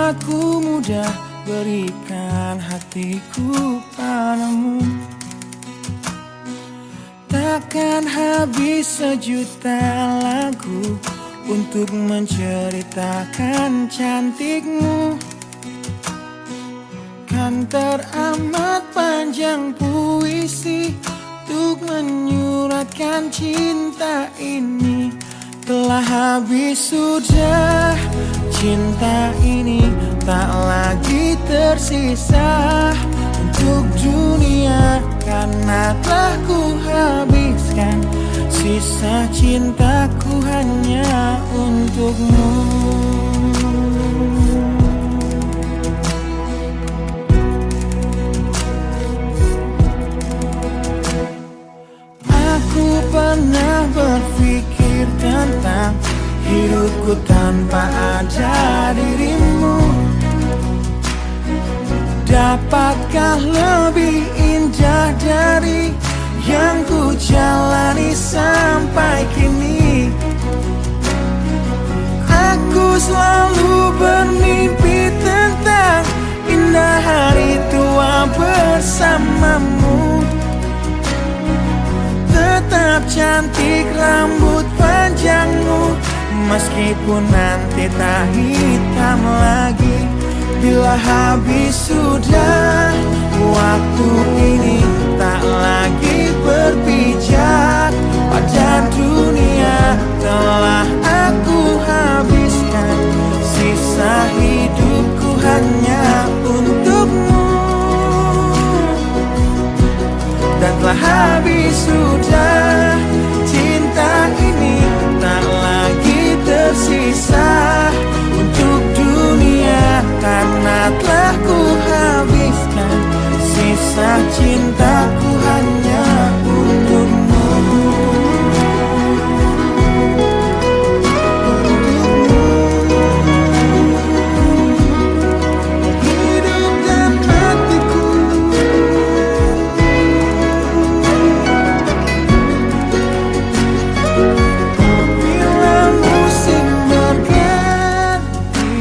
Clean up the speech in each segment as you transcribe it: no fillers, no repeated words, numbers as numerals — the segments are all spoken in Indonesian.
aku mudah berikan hatiku padamu. Takkan habis sejuta lagu untuk menceritakan cantikmu. Kan teramat panjang puisi untuk menyuratkan cinta ini. Telah habis sudah cinta ini, tak lagi tersisa untuk dunia, karena telah ku habiskan sisa cintaku hanya untukmu. Aku pernah berpikir tentang hidupku tanpa ada dirimu. Dapatkah lebih indah dari yang ku jalani sampai kini? Aku selalu bermimpi tentang indah hari tua bersamamu. Tetap cantik rambut panjangmu, meskipun nanti tak hitam lagi. Bila habis sudah waktu ini, tak lagi berpijak pada dunia. Telah aku habiskan sisa hidupku hanya untukmu. Dan telah habis sudah cinta ini, tak lagi tersisa untuk dunia, karena telah ku habiskan sisa cintaku hanya untukmu. Hidup dan matiku, bila musim berganti,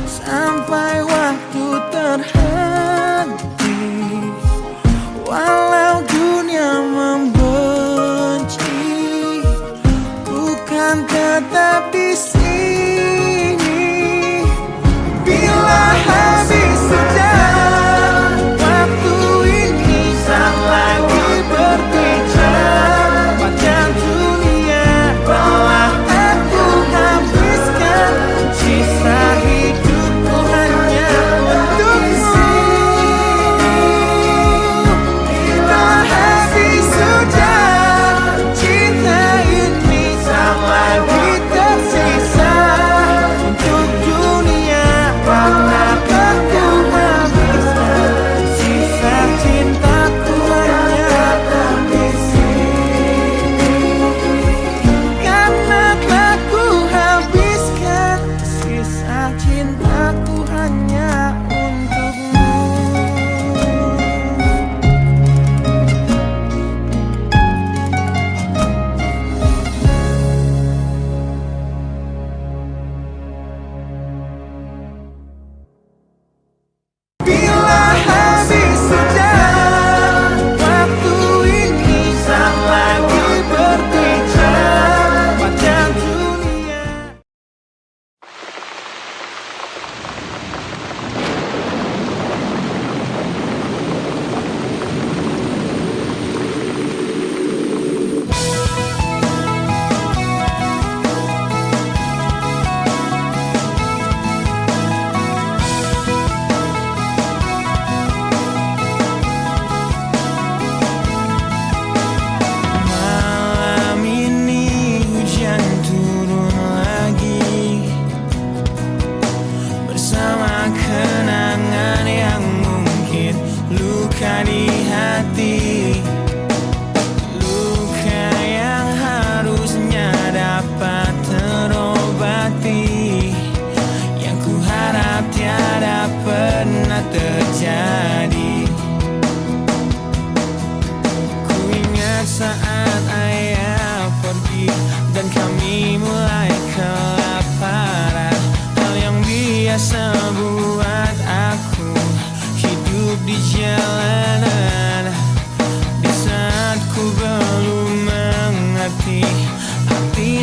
sampai waktu terhenti, walau dunia membenci, bukan tetap di sini. Bila habis sudah waktu ini, tak lagi berbicara pada dunia. Telah aku habiskan sisa hidupku hanya untukmu. Bila habis sudah cinta ini, tak lagi tersisa untuk dunia, karena telah ku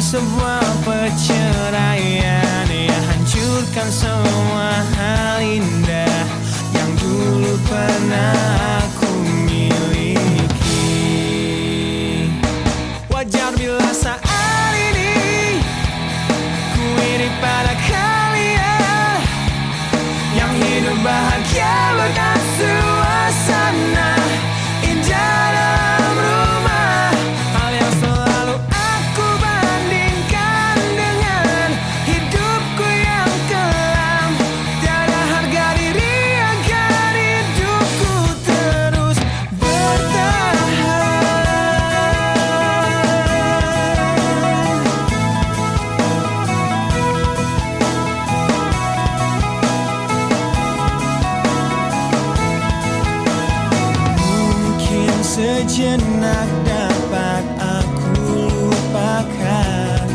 sebuah perceraian yang hancurkan semua hal indah yang dulu pernah aku miliki. Wajar bila saat ini ku iri pada kalian yang hidup bahagia dengan suasana indah dalam rumah. Hal yang selalu aku bandingkan dengan hidupku yang kelam. Tiada harga diri agar hidupku terus bertahan. Mungkin sejenak dapat aku lupakan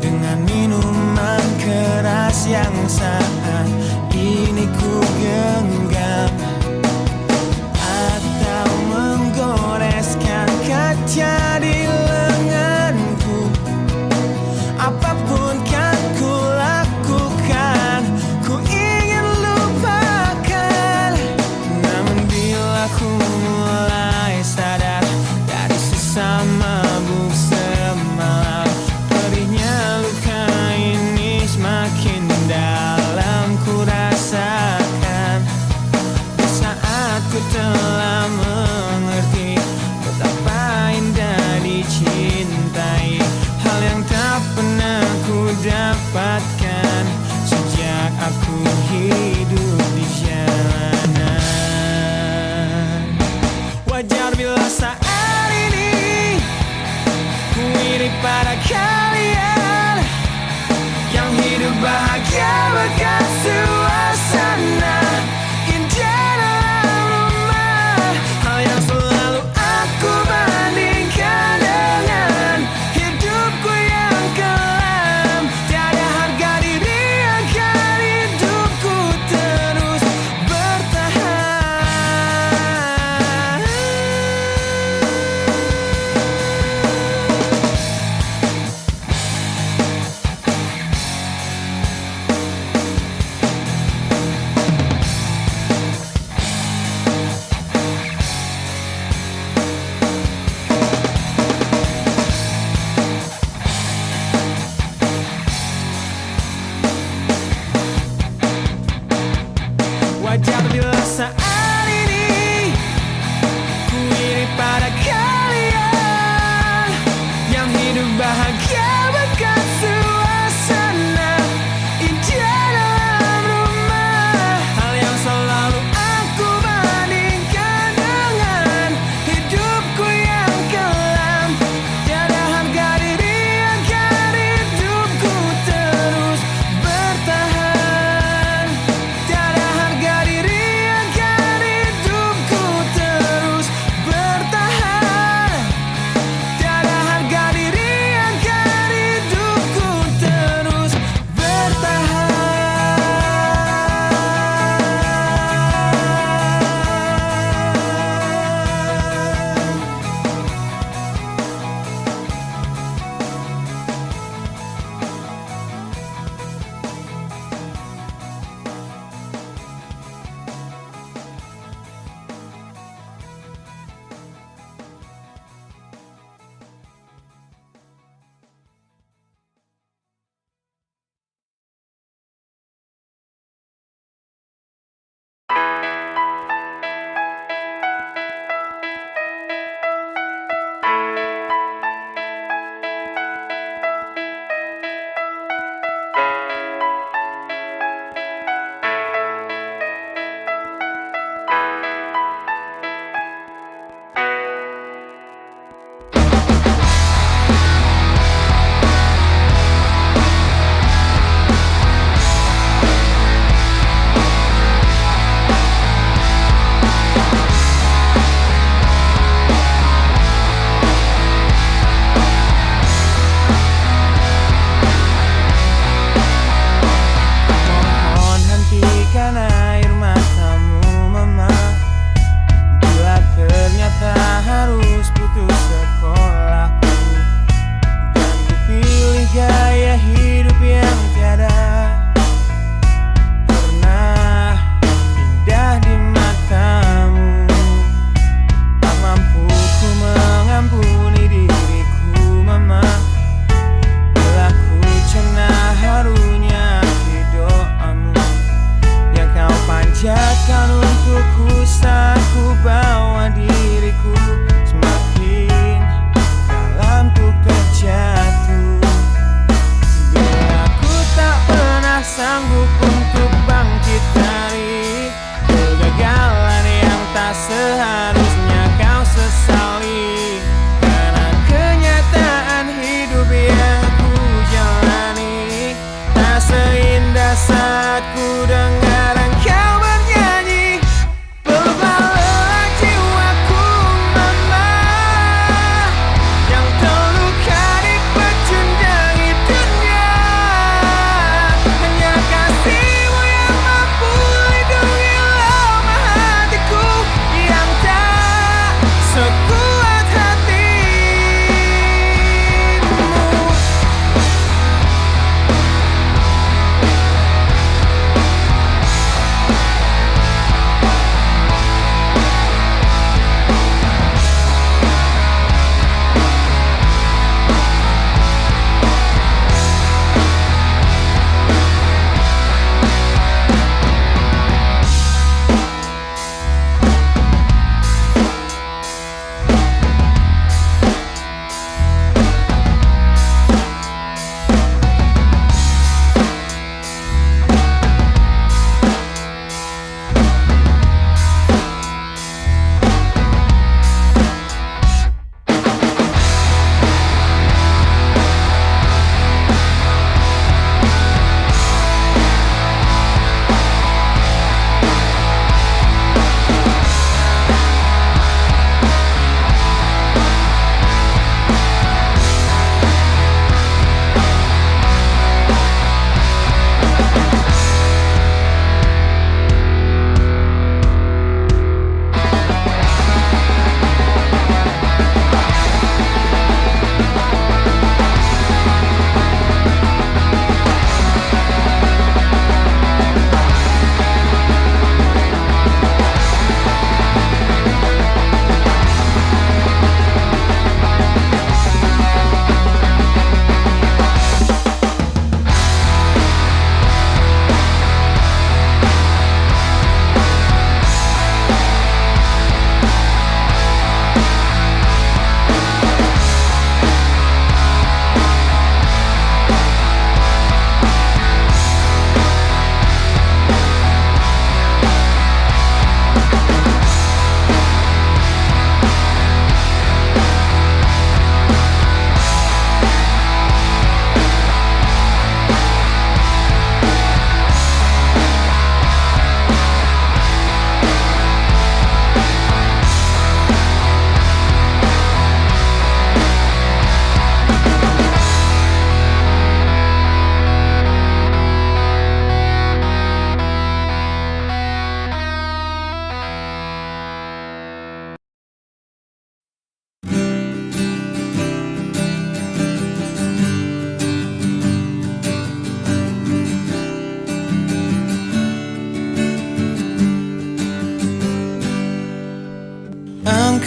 dengan minuman keras yang saat ini ku genggam, atau menggoreskan kaca di lenganku. Apapun kan ku lakukan, ku ingin lupakan. Namun bila ku mulai sadar dari sisa mabuk semalam, perihnya luka ini semakin dalam ku rasakan. Di saat ku telah mengerti betapa indah dicintai, hal yang tak pernah ku dapatkan sejak aku hidup di jalanan. Wajar bila saat ini ku iri pada kalian yang hidup bahagia bekas suasana indah dalam rumah. Hal yang selalu aku bandingkan dengan hidupku yang kelam. Tiada harga diri agar hidupku terus bertahan.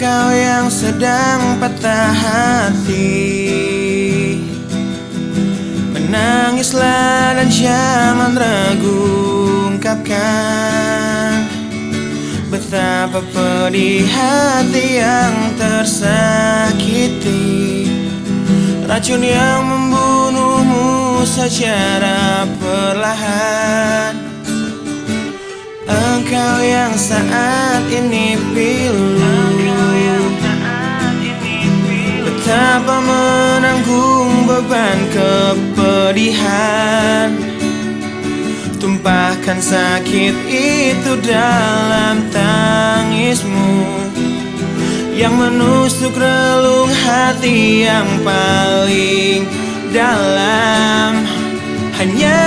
Engkau yang sedang patah hati, menangislah dan jangan ragu ungkapkan betapa pedih hati yang tersakiti, racun yang membunuhmu secara perlahan. Engkau yang saat ini pilu, betapa menanggung beban kepedihan, tumpahkan sakit itu dalam tangismu yang menusuk relung hati yang paling dalam. Hanya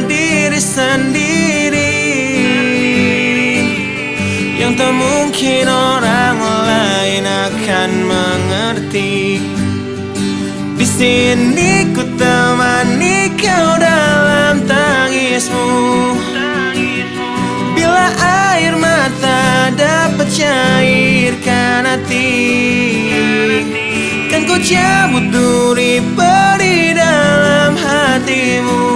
diri sendiri yang tak mungkin orang lain akan mengerti. Di sini ku temani kau dalam tangismu. Bila air mata dapat cairkan hati, kan ku cabut duri pedih dalam hatimu,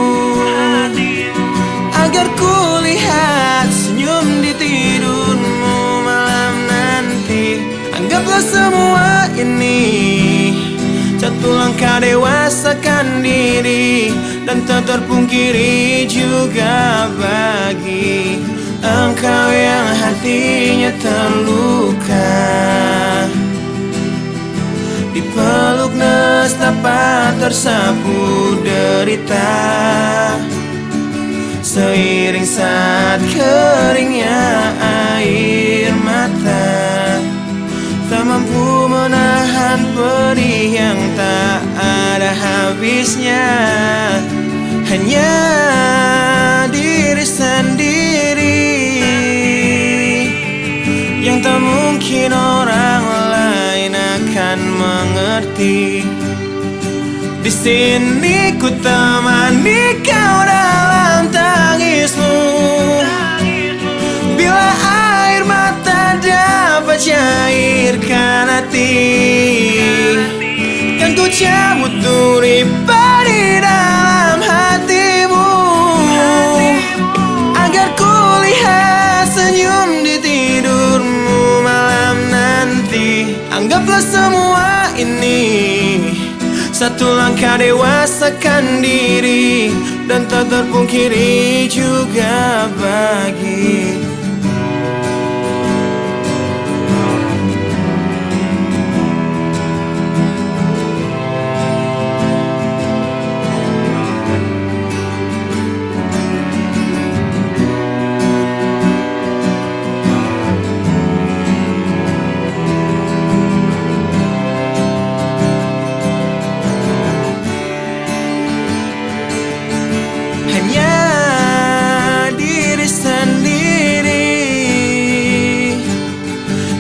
agar ku lihat senyum di tidurmu malam nanti. Anggaplah semua ini satu langkah dewasakan diri, dan tak terpungkiri juga bagi engkau yang hatinya terluka. Dipeluk nestapa tersapu derita, seiring saat keringnya air mata, tak mampu menahan pedih yang tak ada habisnya. Hanya diri sendiri yang tak mungkin orang lain akan mengerti. Di sini ku temani kau dalam tangismu. Bila air mata dapat cairkan hati, kan ku cabut duri pedih dalam hatimu, agar ku lihat senyum di tidurmu malam nanti. Anggaplah semua ini satu langkah dewasakan diri, dan tak terpungkiri juga bagi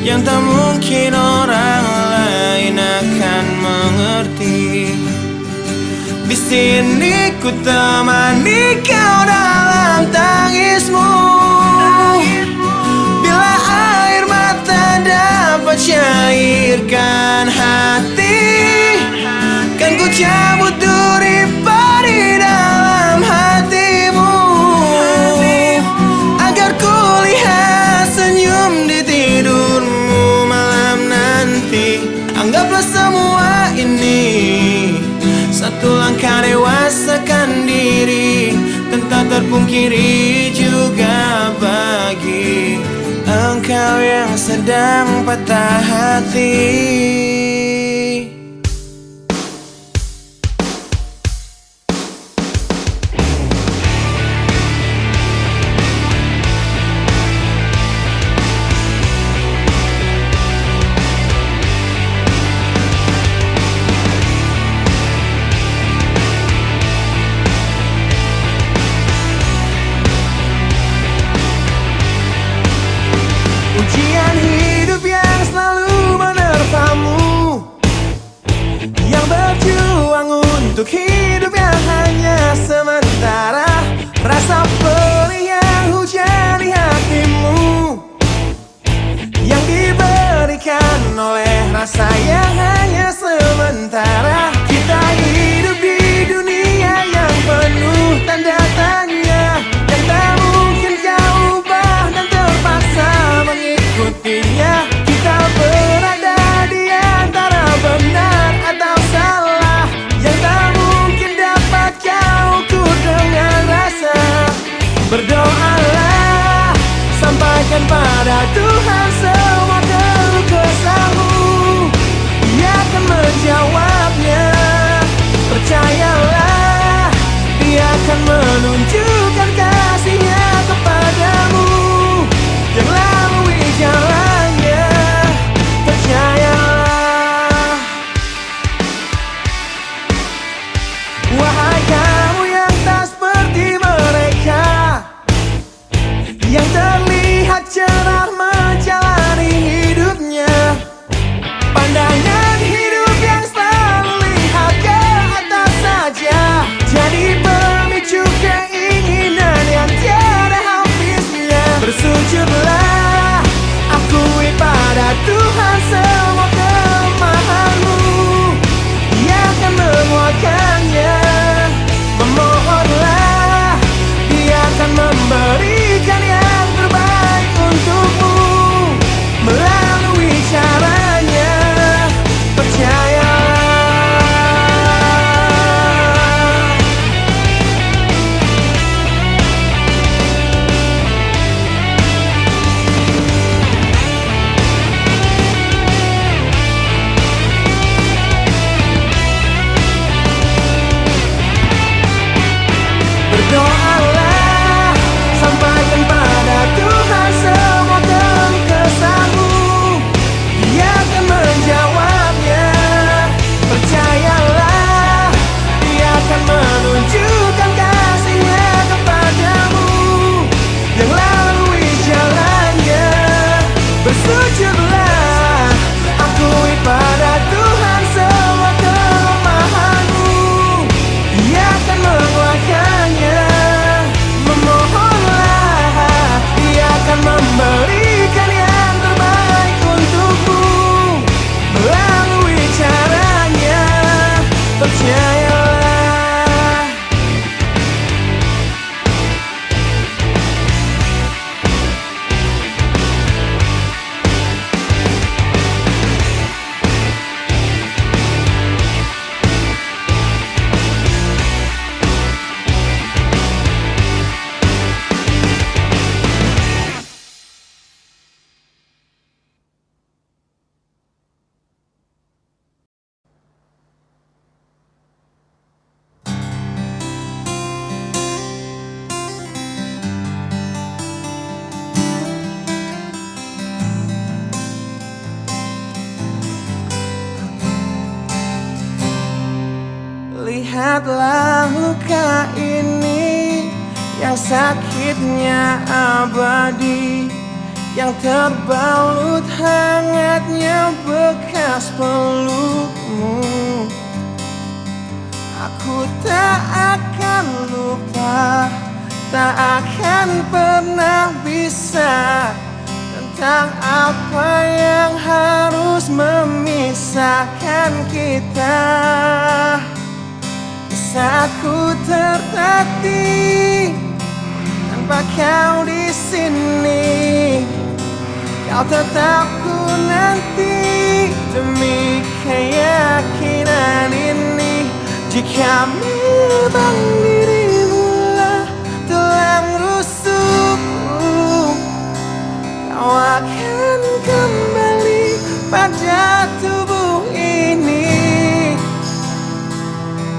yang tak mungkin orang lain akan mengerti. Di sini ku temani kau dalam tangismu. Bila air mata dapat cairkan hati, kan ku cabut duri pedih dalam hatimu, agar ku lihat senyum di tidurmu malam nanti. Anggaplah semua ini satu langkah dewasakan diri, dan tak terpungkiri juga bagi engkau yang sedang patah hati. Ujian hidup yang selalu menerpamu, yang berjuang untuk hidup yang hanya sementara. Rasa perih yang hujan di hatimu, yang diberi rasa yang hanya sementara. Kita hidup di dunia yang penuh tanda tanya, yang tak mungkin kau ubah dan terpaksa mengikutinya. Kita berada di antara benar atau salah, yang tak mungkin dapat kau ukur dengan rasa. Berdoalah, sampaikan pada Tuhan semua keluh kesahmu, Dia akan menjawabnya. Percayalah, Dia akan menunjukkan kasih-Nya kepadamu, yang lalui jalannya. Percayalah. Wahai kamu yang tak seperti mereka, yang terlihat cerah menjalani hidupnya, pandangan hidup yang selalu lihat ke atas saja, jadi pemicu keinginan yang tiada habisnya. Bersujudlah, akui pada Tuhan semua kelemahanmu, Dia akan menguatkannya. Memohonlah, Dia akan memberikan yang terbaik untukmu melalui caranya. Percayalah. Berdoalah, sampaikan pada Tuhan semua keluh kesahmu, Dia akan menjawabnya. Percayalah, Dia akan menunjukkan kasih-Nya kepadamu, yang lalui jalannya. Bersujudlah, akui pada Tuhan semua kelemahanmu, Dia akan menguatkannya. Memohonlah, Dia akan memberikan yang terbaik untukmu melalui caranya. Percayalah. Lihatlah luka ini, yang sakitnya abadi, yang terbalut hangatnya bekas pelukmu. Aku tak akan lupa, tak akan pernah bisa, tentang apa yang harus memisahkan kita. Saat ku tertatih tanpa kau di sini, kau tetap ku nanti demi keyakinan ini. Jika memang dirimu lah tulang rusukku, kau akan kembali pada tubuh ini.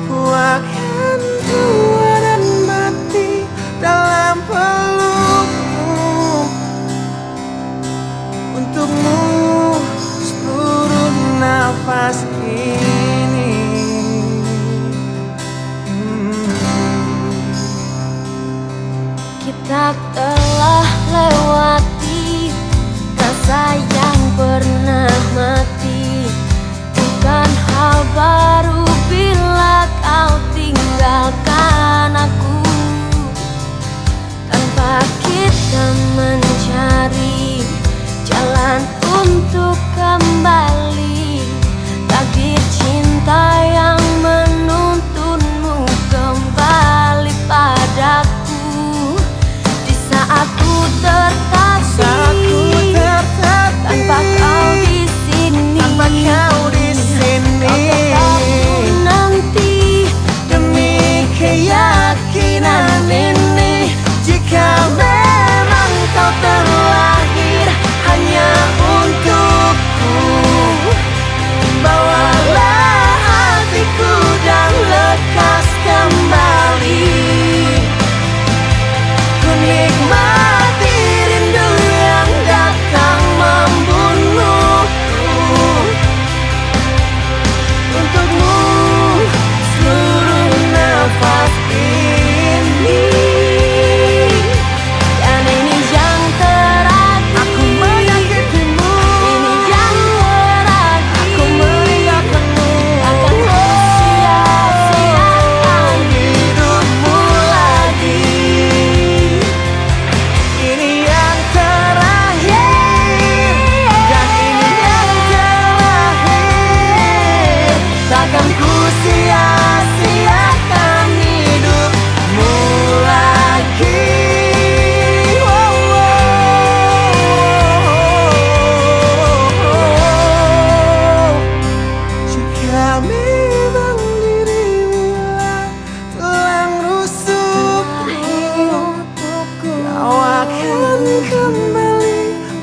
Ku akan tua dan mati dalam pelukmu, untukmu seluruh nafas ini. sia-siakan hidupmu lagi. Jika memang dirimu telah rusukku, kau akan kembali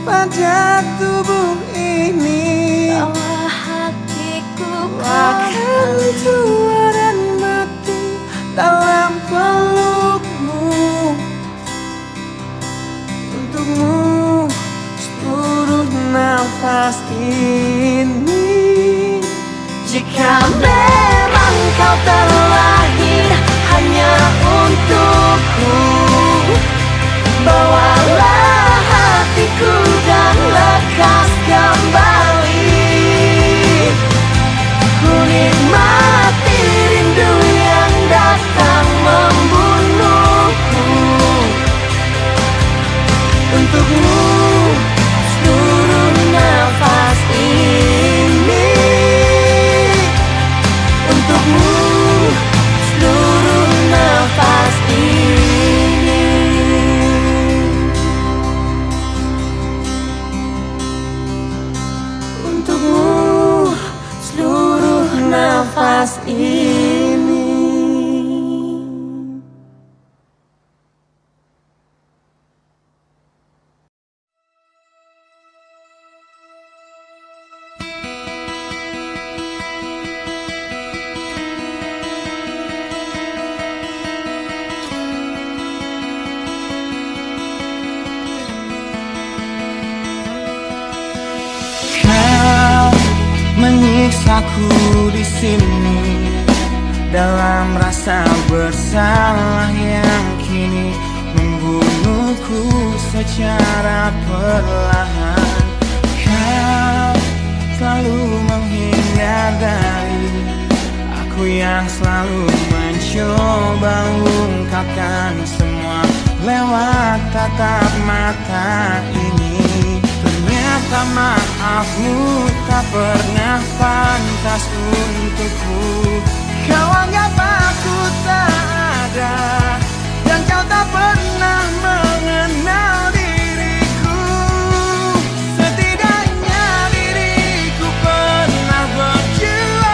pada tubuh ini. Bawa hatiku Akan tua dan mati dalam pelukmu. Untukmu seluruh nafas ini. Jika memang kau terlahir hanya untukku, bawalah hatiku dan lekas kembali. Ku nikmati rindu yang datang membunuhku. Untukmu seluruh nafas ini. Untukmu seluruh nafas ini. Untukmu seluruh nafas ini. Kau menyiksaku di sini dalam rasa bersalah yang kini membunuhku secara perlahan. Kau selalu menghindar dari aku yang selalu mencoba ungkapkan semua lewat tatap mata ini. Ternyata maafmu tak pernah pantas untukku. Kau anggap aku tak ada, dan kau tak pernah mengenal diriku. Setidaknya diriku pernah berjuang,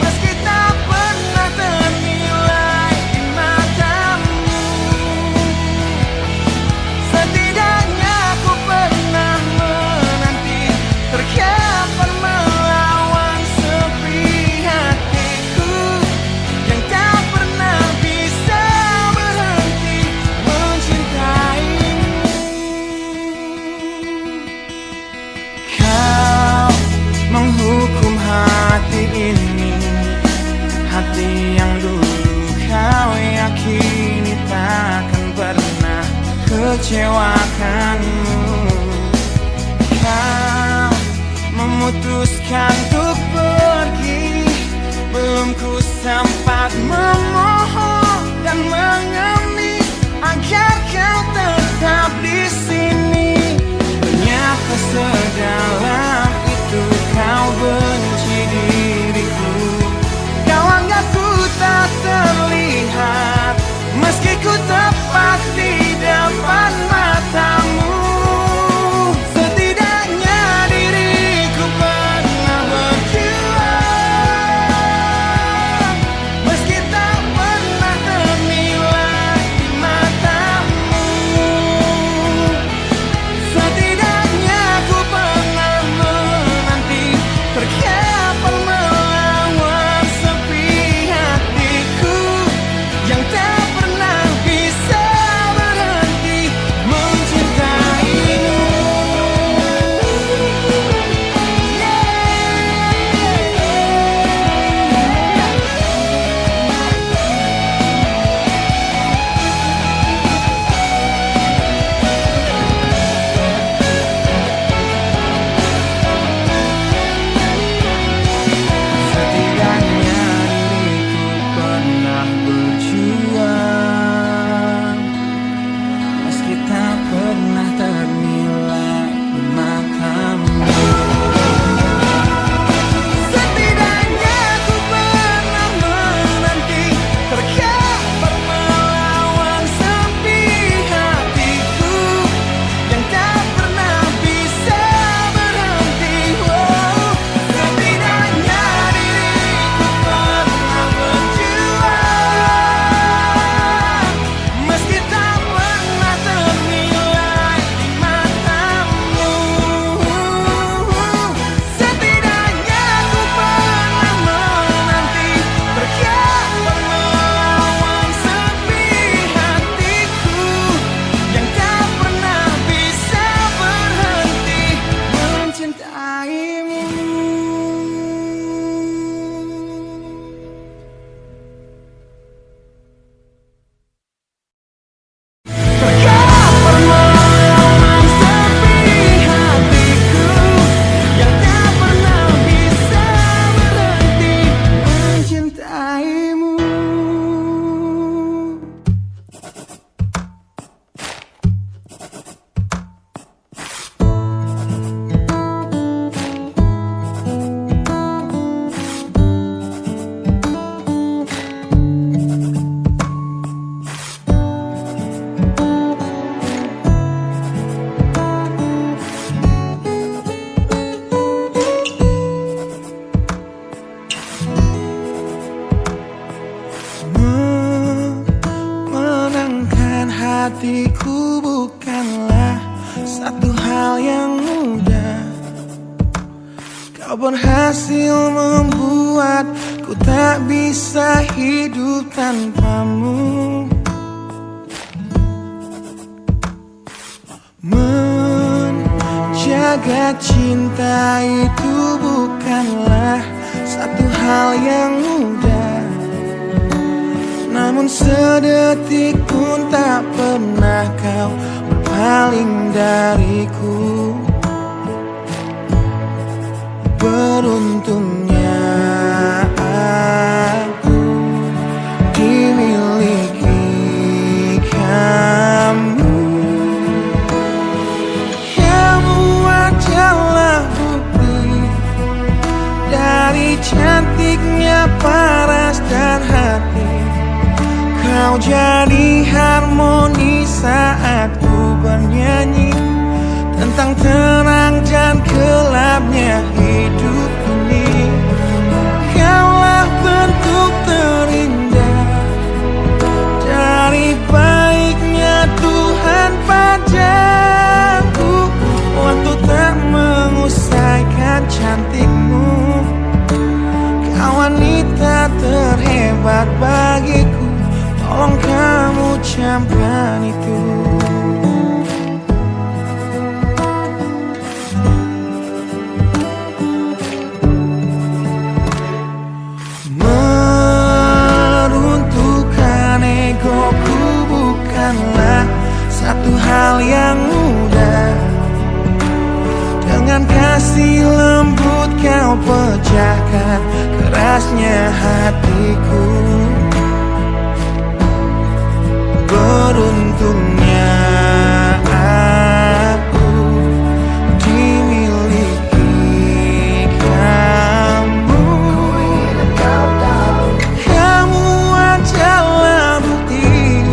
meski tak pernah ternilai di matamu. Setidaknya aku pernah menanti, terkapan melawan sepi hatiku yang tak pernah bisa berhenti mencintaimu. Kau menghukum hati ini, hati yang dulu kau yakini takkan pernah kecewakanmu. Kau memutuskan untuk pergi, belum ku sempat memohon dan mengemis agar kau tetap di sini. Ternyata sedalam itu kau benci diriku. Kau anggap ku tak terlihat, meski ku tepat di depan matamu. Setidaknya diriku pernah berjuang, meski tak hatiku bukanlah satu hal yang mudah. Kau berhasil membuatku tak bisa hidup tanpamu. Menjaga cinta itu bukanlah satu hal yang mudah, namun sedetik pun tak pernah kau berpaling dariku. Beruntungnya aku dimiliki kamu. Kamu adalah bukti dari cantiknya paras dan hati. Kau jadi harmoni saat ku bernyanyi tentang terang dan gelapnya hidup ini. Kaulah bentuk terindah dari baiknya Tuhan padaku. Waktu tak mengusaikan cantikmu, kau wanita terhebat bagiku. Tolong kamu camkan itu. Meruntuhkan egoku bukanlah satu hal yang mudah. Dengan kasih lembut kau pecahkan kerasnya hatiku. Beruntungnya aku dimiliki kamu. Kamu adalah bukti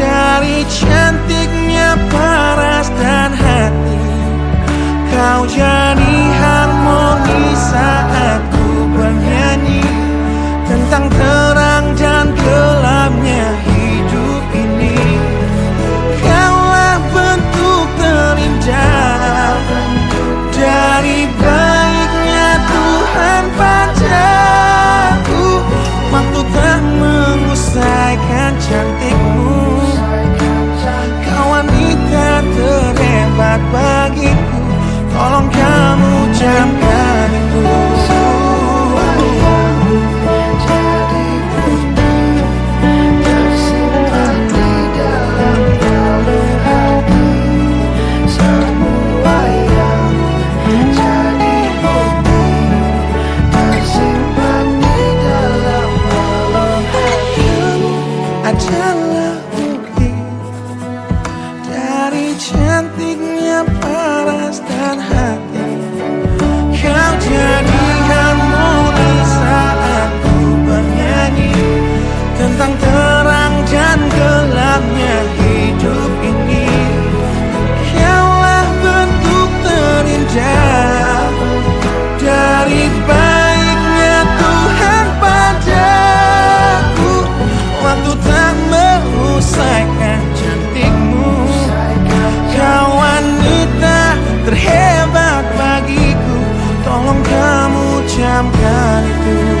dari cantiknya paras dan hati. Kau jadi harmoni saat ku bernyanyi tentang terang dan gelapnya hidup ini. Kaulah bentuk terindah dari baiknya Tuhan padaku. Waktu tak mengusaikan cantikmu, kau wanita terhebat bagiku. Tolong kamu camkan itu. Adalah bukti dari cantiknya paras dan hati. Kau jadi harmoni saat ku bernyanyi tentang terang dan gelapnya hidup ini. Kaulah bentuk terindah dari baiknya Tuhan padaku. Waktu tak merusakkan cantikmu, kau wanita terhebat bagiku. Tolong kamu camkan itu.